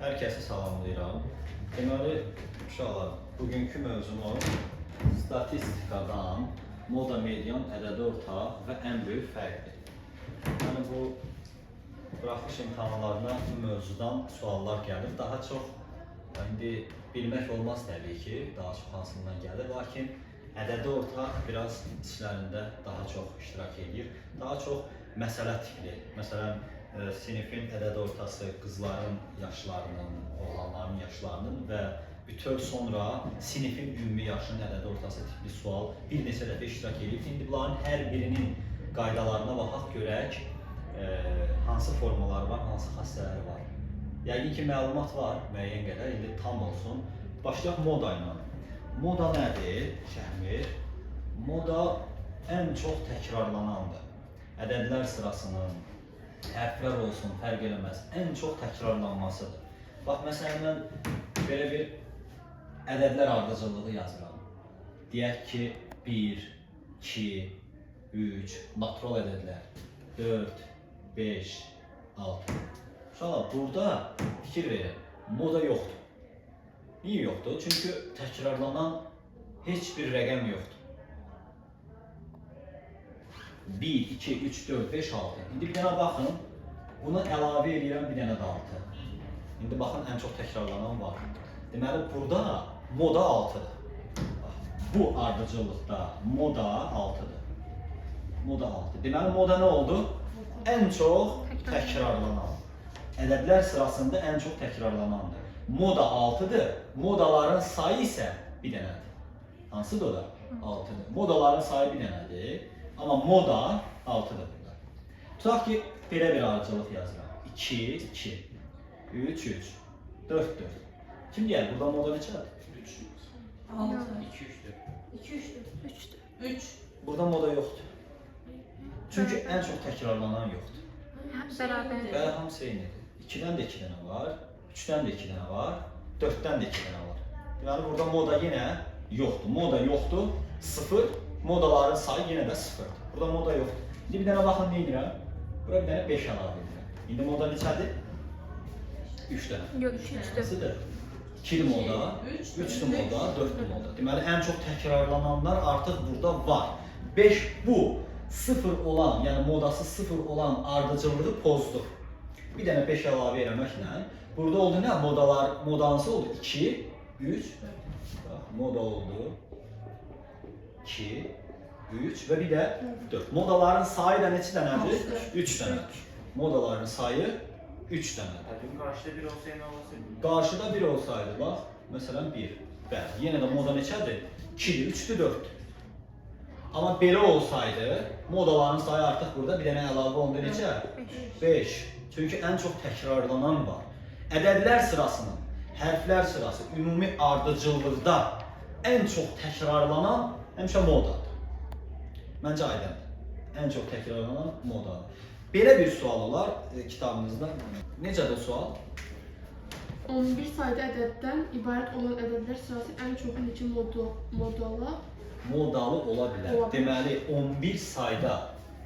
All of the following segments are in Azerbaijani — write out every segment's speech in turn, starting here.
Hər kəsi salamlayıram. Deməli, uşaqlar, bugünkü mövzumuz statistikadan moda median, ədədi ortaq və ən böyük fərqdir. Yəni bu buraxılış imtahanlarına bu mövzudan suallar gəlir. Daha çox indi bilmək olmaz təbii ki, daha çox hansından gəlir. Lakin ədədi ortaq biraz içlərində daha çox iştirak edir. Daha çox məsələ tipli. Məsələn, sinifin ədədi ortası qızların yaşlarının, oğlanların yaşlarının və bütöv sonra sinifin ümumi yaşının ədədi ortası tipli sual bir neçə dəfə iştirak edib. İndi bunların hər birinin qaydalarına baxaq görək, hansı formaları var, hansı xassələri var. Yəqin ki, məlumat var müəyyən qədər, indi tam olsun. Başlayaq moda ilə. Moda nədir, Şəhmir? Moda ən çox təkrarlanandır. Ədədlər sırasının, hərflər olsun, fərq eləməz, ən çox təkrarlanmasıdır. Bax, məsələn, mən belə bir ədədlər ardıcıllığı yazıram. Deyək ki, 1, 2, 3, natural ədədlər, 4, 5, 6. Uşaqlar, burada fikir verin, moda yoxdur. Niyə yoxdur? Çünki təkrarlanan heç bir rəqəm yoxdur. 1, 2, 3, 4, 5, 6. İndi bir dənə baxın, buna əlavə edirəm bir dənə də 6. İndi baxın, ən çox təkrarlanan var. Deməli, burada moda 6-dır. Bu ardıcıllıqda moda 6-dır. Moda 6. Deməli, moda nə oldu? Ən çox təkrarlanan. Ədədlər sırasında ən çox təkrarlanandır. Moda 6-dır, modaların sayı isə bir dənədir. Hansıdır o da? 6-dır. Modaların sayı bir dənədir. Amma moda 6-dır burada. Tutaq ki, belə bir ardıcıllıq yazıram. 2, 2, 3, 3, 4, 4. Kim deyər? Burada moda neçədir? 3, 6, 2, 3, 4. 2, 3, 3. Burada moda yoxdur. Çünki ən çox təkrarlanan yoxdur. Bərabər. Və hamısı eynidir. 2-dən də 2 dənə var, 3-dən də 2 dənə var, 4-dən də 2 dənə var. Deməli, burada moda yenə yoxdur. Moda yoxdur, 0. Modaların sayı yenə də 0-dır. Burada moda yoxdur. İndi bir dənə baxın, nə edirəm? Bura bir dənə 5 əlavə edirəm. İndi moda neçədir? 3 dənə. Yox, 2, 3-dür. 2-li moda, 3-lü moda, 4-lü moda. Deməli, ən çox təkrarlananlar artıq burada var. 5 bu 0 olan, yəni modası 0 olan ardıcıllığı pozdur. Bir dənə 5 əlavə eləməklə. Burada oldu nə? Modansı oldu 2, 3. Moda oldu 2, 3 və bir də 4. Modaların sayı da neçə dənədir? 3 dənədir. Modaların sayı 3 dənədir. Qarşıda bir olsaydı nə olsaydı? Qarşıda 1 olsaydı, bax, məsələn 1. Bəli, yenə də moda neçədir? 2-dir, 3-dür, 4-dür. Amma belə olsaydı, modaların sayı artıq burada bir dənə əlavə oldu neçə? 5. Çünki ən çox təkrarlanan var. Ədədlər sırasının, hərflər sırası, ümumi ardıcıllıqda ən çox təkrarlanan həmişə modadır. Məncə aydındır. Ən çox təkrarlanan modadır. Belə bir sual olar kitabınızda. Necədir sual? 11 sayda ədəddən ibarət olan ədədlər sırası ən çoxu neçə Modalı ola bilər. Deməli, 11 sayda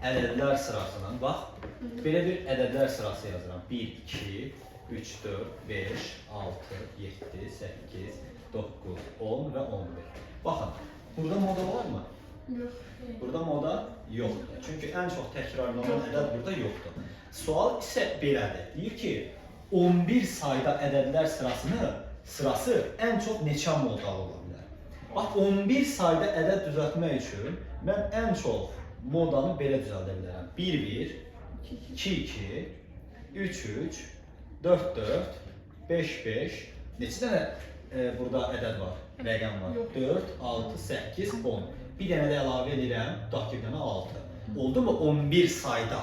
ədədlər sırasının, bax, belə bir ədədlər sırası yazıram. 1, 2, 3, 4, 5, 6, 7, 8, 9, 10 və 11. Baxın, burada moda var mı? Yox. Burada moda yoxdur. Çünki ən çox təkrarlanan ədəd burada yoxdur. Sual isə belədir. Deyir ki, 11 sayda ədədlər sırası ən çox neçə modalı ola bilər? Bax, 11 sayda ədəd düzəltmək üçün mən ən çox modanı belə düzəldə bilərəm. 1, 1, 2, 2, 3, 3, 4, 4, 5, 5. Neçə dənə burada ədəd var, rəqəm var? 4, 6, 8, 10. Bir dənə də əlavə edirəm, tutaq ki, bir dənə 6. Oldu mu 11 sayda?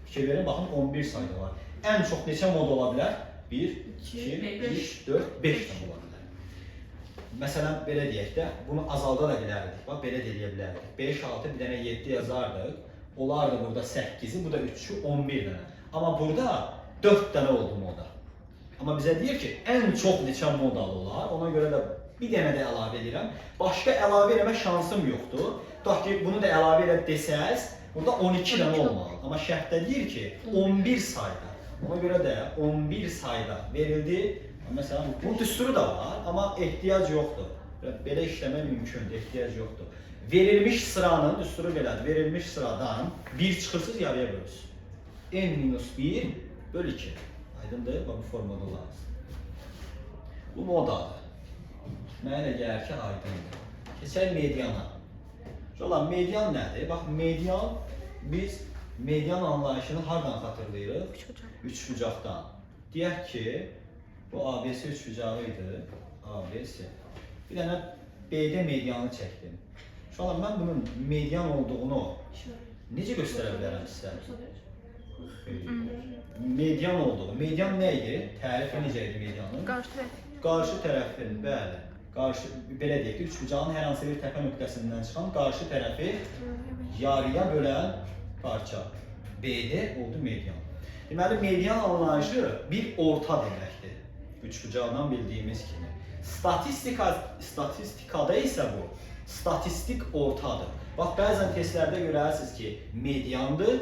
Fikir verin, baxın 11 sayda var. Ən çox neçə moda ola bilər? 1, 2, 3, 4, 5 dənə ola bilər. Məsələn, belə deyək də, bunu azalda da bilərdik. Bax, belə də eləyə bilərdik. 5, 6, bir dənə 7 yazardıq. Olardı burada 8-i, bu da 3-ü, 11 dənə. Amma burada 4 dənə oldu moda. Amma bizə deyir ki, ən çox neçə modalı olar, ona görə də bir dənə də əlavə edirəm. Başqa əlavə eləmək şansım yoxdur. Tutaq ki, bunu da əlavə elə desəz, burada 12 dənə olmalı. Amma şərtdə deyir ki, 11 sayda. Ona göre de 11 sayda verildi. Mesela bu düsturu da var ama ihtiyac yoktur. Belə işləmək mümkündür, ihtiyac yoktur. Verilmiş sıranın, düsturu belədir, verilmiş sıradan 1 çıxırsız yarıya bölürsünüz. n-1 bölü 2. Aydındır, bu formada olarız. Bu modadır. Mənə elə gəlir ki, aydındır. Keçək mediana. Şolan, median nədir? Bax, median, biz median anlayışını hardan xatırlayırıq? Üçbucaqdan. Deyək ki, bu ABC üçbucağı idi. ABC. Bir dənə B'də medianı çəkdim. Şolan, mən bunun median olduğunu necə göstərə bilərəm sizə? Median olduğu. Median nə idi? Tərifi necə idi medianın? Qarşı tərəf. Qarşı tərəfin, bəli. Qarşı, belə deyək ki, üçbucağın hər hansı bir təpə nöqtəsindən çıxan qarşı tərəfi yarıya bölən parça. B'də oldu median. Deməli, median anlayışı bir orta deməkdir. Üçbucaqdan bildiyimiz kimi. Statistikada isə bu, statistik ortadır. Bax, bəzən testlərdə görərsiniz ki, mediandır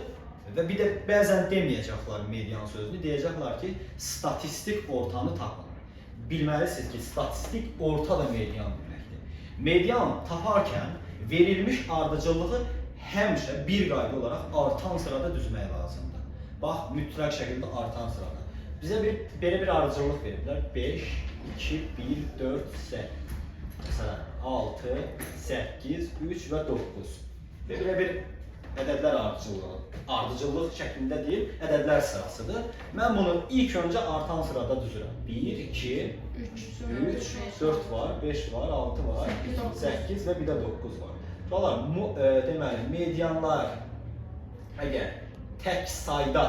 və bir də bəzən deməyəcəklər median sözünü, deyəcəklər ki, statistik ortanı tapın. Bilməlisiniz ki, statistik orta da median deməkdir. Median taparkən verilmiş ardıcıllığı həmişə bir qayda olaraq artan sırada düzmək lazımdır. Bax, mütləq şəkildə artan sırada. Bizə belə bir ardıcıllıq veriblər. 5, 2, 1, 4, 8. Məsələn, 6, 8, 3 və 9. Və belə bir ədədlər ardıcıllıq şəklində deyil, ədədlər sırasıdır. Mən bunu ilk öncə artan sırada düzürəm. 1, 2, 3, 4 var, 5 var, 6 var, 8 və bir də 9 var. Deməli, medianlar əgər tək sayda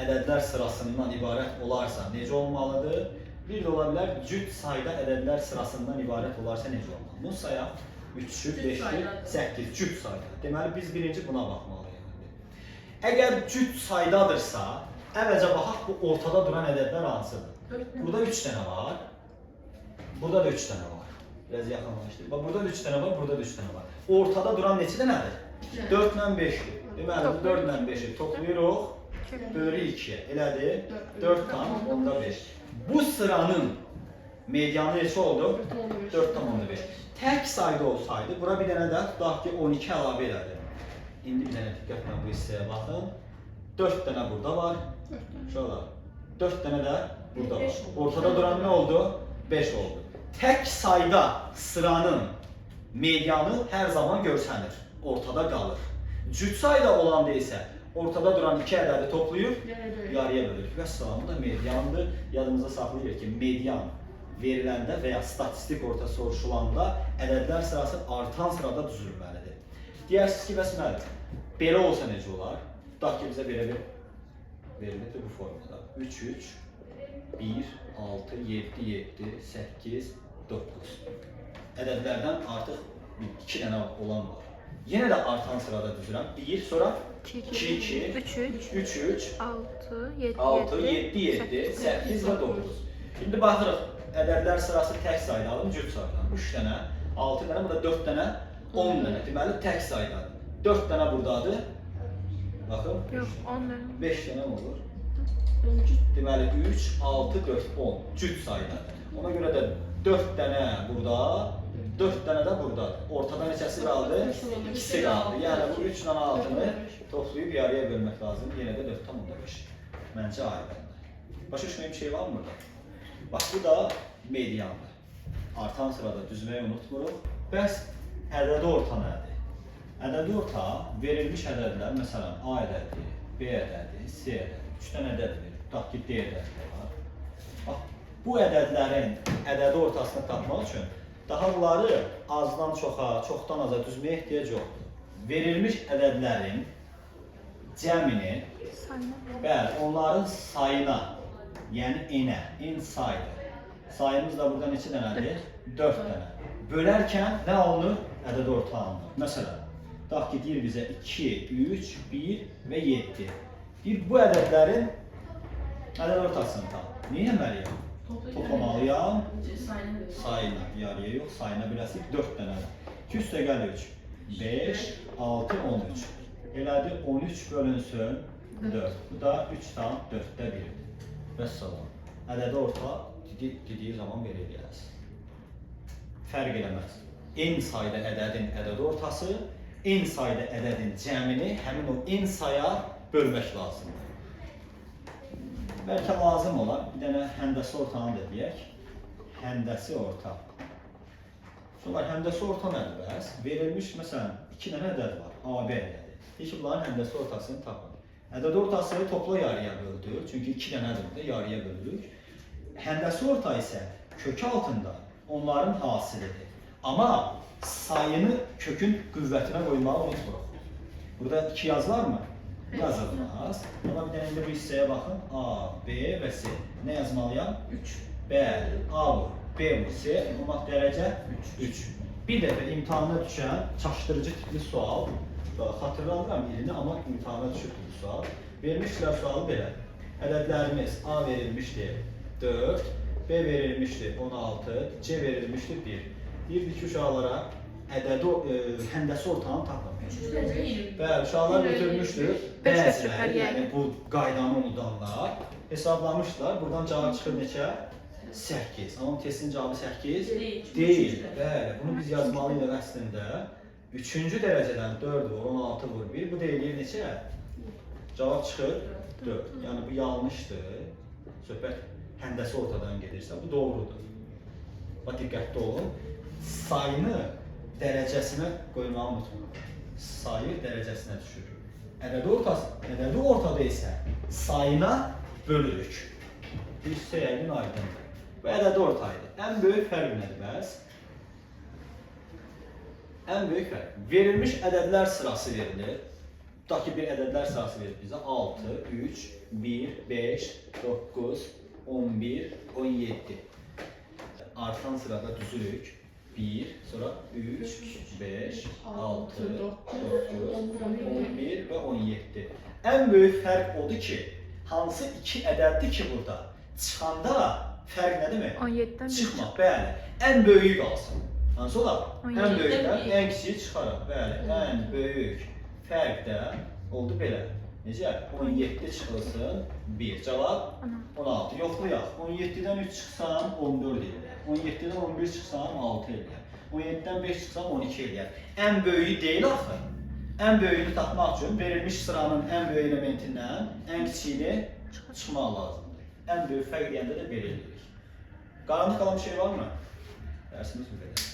ədədlər sırasından ibarət olarsa necə olmalıdır? Bir də ola bilər, cüt sayda ədədlər sırasından ibarət olarsa necə olmalıdır? Bunu sayaq, 3'ü, 5'i, 8 cüt sayda. Deməli, biz birinci buna baxmalıyıq. Əgər cüt saydadırsa, əvvəlcə baxaq, bu ortada duran ədədlər hansıdır? Burada 3 dənə var, burada da 3 dənə var. Biraz yaxınlaşdırır. Bax, burada da 3 dənə var, burada da 3 dənə var. Ortada duran neçə dənədir? 4 ilə 5'dir. Deməli, 4 ilə 5'i toplayırıq, bölü 2'ye. Elədir? 4 tam, onda 5. Bu sıranın medianı neçə oldu? 4 tam, onda 5. Tək sayda olsaydı, bura bir dənə də tutaq ki, 12 əlavə elədi. İndi bir dənə diqqətlə bu hissəyə baxın. 4 dənə burada var. Şöyle. 4 dənə də burada var. Ortada duran nə oldu? 5 oldu. Tək sayda sıranın medianı hər zaman görsənir. Ortada qalır. Cüt sayda olan isə ortada duran 2 ədədi toplayıb yarıya bölür. Və sıramı da mediandır. Yadımızda saxlayırıq ki, median veriləndə və ya statistik orta soruşulanda ədədlər sırası artan sırada düzülməlidir. Deyirsiniz ki, bəs müəllim, belə olsa necə olar? Tutaq ki, bizə belə bir verilir bu formada. 3, 3, 1, 6, 7, 7, 8, 9. Ədədlərdən artıq 2 dənə olan var. Yenə də artan sırada düzürəm. 1, sonra 2, 2, 3, 3, 6, 7, 7, 8 və 9. Şimdi baxırıq, ədədlər sırası tək saydadır, cüt saydadır. 3 dənə, 6 dənə, burada 4 dənə, 10 dənə. Deməli, tək saydadır. 4 dənə buradadır. Baxın. Yox, 10 dənə. 5 dənə olur. Deməli, 3, 6, 4, 10. Cüt saydadır. Ona görə də 4 dənə burada, 4 dənə də buradadır. Ortada neçəsi qaldı? 2'si qaldı. Yəni, bu 3 ilə 6'nı toplayıb yarıya bölmək lazım. Yenə də 4 tam onda 5. Məncə aydındır. Başa düşməyən bir şey var mı burada? Bax, bu da mediandır. Artan sırada düzməyi unutmuruq. Bəs ədədi orta nədir? Ədədi orta verilmiş ədədlər, məsələn, A ədədi, B ədədi, C ədədi, 3 dənə ədəd verir. Tutaq ki, D ədədi var. Bax, bu ədədlərin ədədi ortasını tapmaq üçün daha bunları azdan çoxa, çoxdan aza düzməyə ehtiyac yoxdur. Verilmiş ədədlərin cəmini, bəli, onların sayına, yəni n-ə, n saydır. Sayımız da burada neçə dənədir? 4 dənə. Bölərkən nə olunur? Ədəd orta alınır. Məsələn, tutaq ki, deyir bizə 2, 3, 1 və 7. Deyir, bu ədədlərin ədəd ortasını tap. Niyə etməliyəm? Toplamalıyam. Sayına, yarıya yox, sayına biləsik 4 dənədir. 2 üstəgəl 3, 5, 6, 13. Elədi 13 bölünsün 4. Bu da 3 tam 4'də 1'dir. Vəssalam. Ədədi orta dediyi zaman belə eləyərsiniz. Fərq eləməz. N sayda ədədin ədəd ortası, n sayda ədədin cəmini həmin o n saya bölmək lazımdır. Bəlkə lazım olar, bir dənə həndəsi ortanı da deyək. Həndəsi orta. Sonra həndəsi orta nədir bəs? Verilmiş, məsələn, 2 dənə ədəd var, AB ədədi. Deyək ki, bunların həndəsi ortasını tapın. Ədəd ortası topla yarıya böldür, çünki 2 dənə ədəd yarıya bölürük. Həndəsi orta isə kök altında onların hasilidir. Amma sayını kökün qüvvətinə qoymağı unutmuruq. Burada 2 yazılarmı? Yazılmaz. Amma bir dənə indi bu hissəyə baxın. A, B və C. Nə yazmalıyam? 3. Bəli, A vur, B vur, C. Olmaq dərəcə 3. Bir dəfə imtahana düşən çaşdırıcı tipli sual. Xatırlamıram ilini, amma imtahana düşüb bu sual. Vermişlər sualı belə. Ədədlərimiz A verilmişdir 4, B verilmişdir 16, C verilmişdir 1. Deyirdik ki, uşaqlara həndəsi ortanı tapın. Bəli, uşaqlar götürmüşdür. Bəziləri, yəni bu qaydanı unudanlar hesablamışlar. Buradan cavab çıxır neçə? 8. Amma testin cavabı 8 deyil. Bəli, bunu biz yazmalıyıq əslində. 3-cü dərəcədən 4 vur, 16 vur 1. Bu deyilir neçə? Cavab çıxır 4. Yəni bu yanlışdır. Söhbət həndəsi ortadan gedirsə, bu doğrudur. Bax, diqqətli olun. Sayını dərəcəsinə qoymağı unutmayın. Sayı dərəcəsinə düşürük. Ədədi ortada isə sayına bölürük. Bir hissə yəqin aydındır. Bu ədədi ortaydı. Ən böyük fərq nədir bəs? Ən böyük fərq. Verilmiş ədədlər sırası verilir. Tutaq ki, bir ədədlər sırası verir bizə. 6, 3, 1, 5, 9, 11, 17. Artan sırada düzürük. 1, sonra 3, 5, 6, 9, 11 və 17. Ən böyük fərq odur ki, hansı 2 ədəddir ki burada? Çıxanda fərq nə demək? 17-dən çıxmaq, bəli. Ən böyüyü qalsın. Hansı olar? Ən böyükdən ən kiçiyi çıxaraq. Bəli, ən böyük fərq də oldu belə. Necə? 17 çıxılsın 1. Cavab 16. Yoxlayaq. 17-dən 3 çıxsam 14 eləyər. 17-dən 11 çıxsam 6 eləyər. 17-dən 5 çıxsam 12 eləyər. Ən böyüyü deyil axı. Ən böyüyünü tapmaq üçün verilmiş sıranın ən böyük elementindən ən kiçiyini çıxmaq lazımdır. Ən böyük fərq deyəndə də belə edirik. Qaranlıq qalan bir şey varmı? Dərsimiz bu qədər.